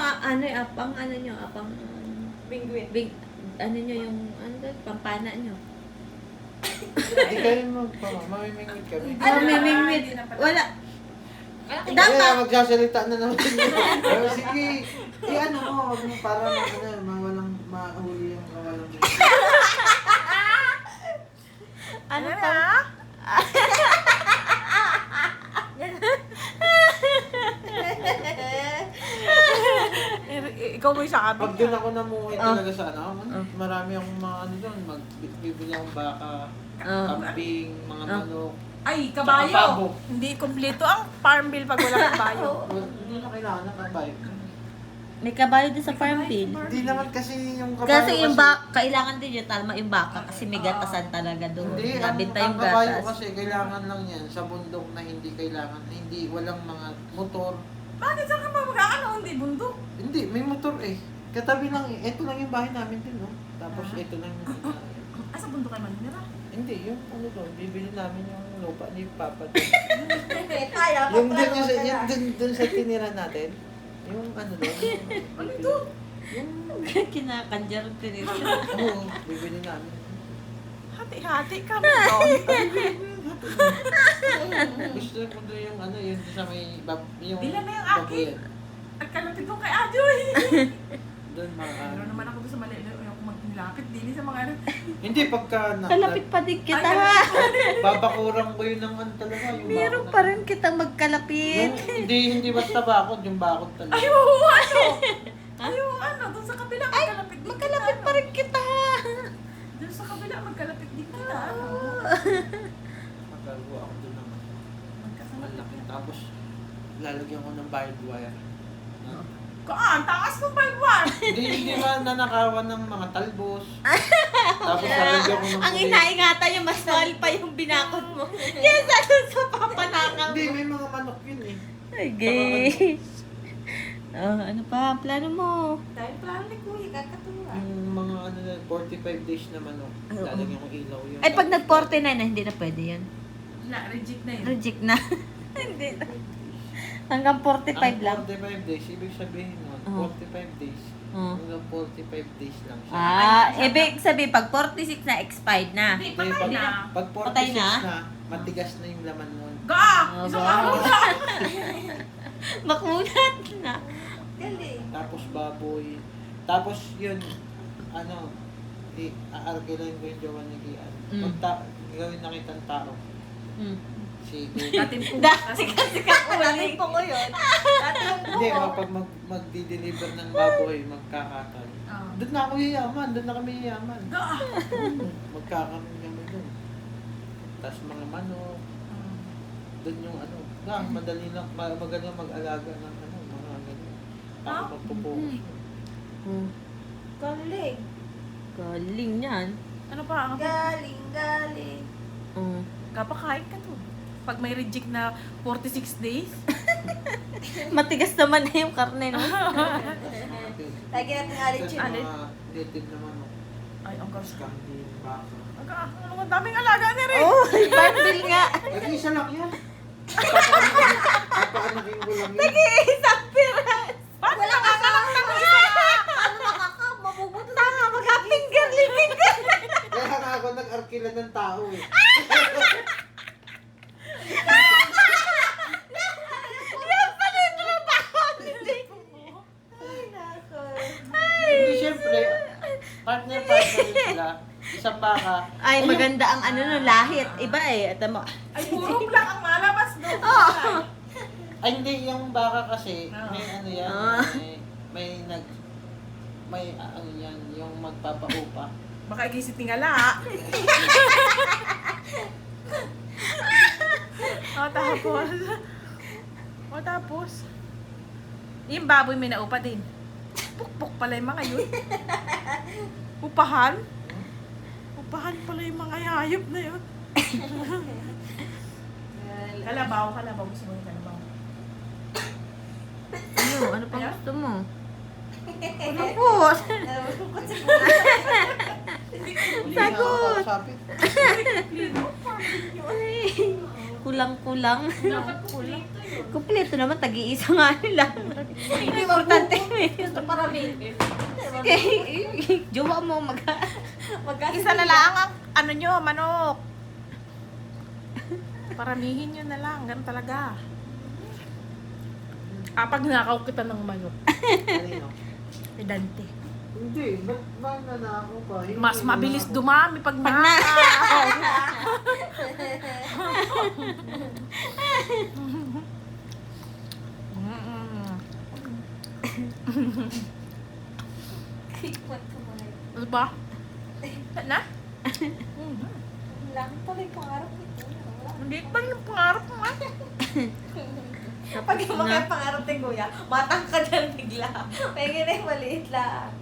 ano, apang ano nyo, apang Penguin. ano nyo yung, ano doon, pampana nyo. Hindi kayo mamimingwit kami. Oh, may mingwit. Wala. Kaya Dapat. magsasalita na naman. Pero sige, ano mo, wag mo para mawalang mahuli yung kawalang. Ano pa? Ikaw mo yung sabi. Pag doon ako namuhay talaga sa marami akong mga ano doon, magbibili akong baka, kambing, mga manok. Ay, Tsaka pabo. kabayo. Hindi kumpleto ang farm bill pag wala kabayo. Hindi na kailangan ng kabayo. May kabayo din sa farm bill. Hindi naman kasi yung kabayo Kasi yung kailangan din yung talma yung baka kasi may gatasan talaga doon. Hindi, Nabinta ang yung kabayo gatas. kasi kailangan lang yan sa bundok na hindi kailangan, hindi walang mga motor. Bakit saan ka ba mag-ano? Hindi bundok. Hindi, may motor eh. Katabi lang eh. Ito lang yung bahay namin din, no? Tapos ito lang yung... Sa bundok kayo manira? hindi, yung ano doon, bibili namin yung lupa ni Papa. Tayo, yung dun sa tinira natin. Yung ano doon. Ano ito? Yung... Kinakanjar tinira. Oo, bibili namin. Hati-hati kami doon. Gusto ko doon yung ano, yung sa may... yung Bilan na yung akin. babuyan. At kalapit ko kay Ajoy. Doon Pero naman ako doon sa mali. Ayoko magnilapit. Dili sa mga ano. Hindi, pagka... Kalapit pa din kita. Babakurang ko yun ng ano talaga. Yung Meron bakod pa rin kitang magkalapit. hindi basta bakod, yung bakod talaga. Ay, oo, ano? Ay, oo, ano? Doon sa kabila, magkalapit din Magkalapit kita, pa rin kita. Doon sa kabila, magkalapit din kita. Ano? Magagawa ako doon ng Magkasama malaki. Tapos, lalagyan ko ng barbed wire. Kaan, taas mo 5-1. Hindi ba nanakawan ng mga talbos? Tapos lalagyan ko ng Ang kulit. inaingatan yung mas mahal pa yung binakot mo. Kesa dun sa papanakaw Hindi, mo. may mga manok yun eh. Okay. Oh, ano pa ang plano mo? Tayo plano ni Kuya, kakatuwa. Yung mga ano na 45 days na manok. Oo. Lalagyan ko ilaw yun. Ay, pag nag-49 na, hindi na pwede yun. Wala, reject na yun. Reject na. Hindi na. Hanggang 45 Ang lang. 45 days, ibig sabihin nun, Oo. 45 days. Oo. Hanggang 45 days lang siya. Ibig sabihin, pag 46 na, expired na. Hindi, Hindi, patay na. pag 46 Patay na? na, matigas na yung laman nun. Ga! Oh, Isang ga. araw na. Makunat na. Galing. Tapos baboy. Tapos yun, ano, aarkilan ko yung jowa ni Kian. Mm. Gawin na kitang tao. Hmm. Si Dating po. Dati kasi Dati po ko yun. Dati yung Hindi, buko. kapag magdi-deliver ng baboy, magkakatay. Ah. Doon na ako yayaman, doon na kami yayaman. Ga! Magkakaroon kami doon. Tapos mga manok, doon yung ano, madali lang, magaling mag-alaga ng ano, mga ganyan. Ako Ah? magpupokus. Hmm. Galing. Galing yan. Ano pa? Galing, galing. Oh. Kapakain ka to. Pag may reject na 46 days. Matigas naman na yung karne, no? Lagi natin alin Tapos yun. mga native na manok. Ay, ang Tapos gasto. kambing, baka. Ano ang daming alaga ni Rick. Oh, bundle nga. Isa lang yan. Papakanakin ko lang yun. Nag-iisang piras. Paano Wala ka ka lang ng isa. Ano makaka? Mabubuto na. Tama, magka-finger living ka. Kaya nga ako nag-arkila ng tao eh. Yan pala yung trabaho. Hindi. Ay, nako. Hindi, syempre, partner yun sila. Isang baka. Ay, maganda ang ano no, lahit. Iba eh. At mo. Ay, puro lang ang malabas doon. Ay, hindi, yung baka kasi, may ano yan, Ah. may ano yan, yung magpapaupa. Baka igisip ni Ngala. Tapos. Tapos. Yung baboy may naupa din. Pukpuk pala yung mga yun. Upahan? Upahan pala yung mga hayop na yun. Kalabaw. Gusto mo yung kalabaw. Ano? Ano pang Ayan? gusto mo? Ano po? Nalulungkot sa buhay. Sagot. Sapit. Ay, kulang-kulang. Dapat kulang. Kumpleto naman, tag-iisa nga lang. Importante may Gusto paramihin. Jowa mo Isa na lang ang ano nyo, manok. Paramihin nyo na lang. Ganun talaga. Pag nakaw kita ng manok. Kanino? Pedante. Hindi, ba't ba nanakaw ka? Hindi Mas mabilis nanakaw. dumami pag nakaw. Kikmat ko mga yun. Ano ba? Na? Ang laki pala yung pangarap nito. Hindi pa yung pangarap mo nga. Pag yung mga pangarap ni Kuya, matang ka dyan bigla. May ganun maliit lang.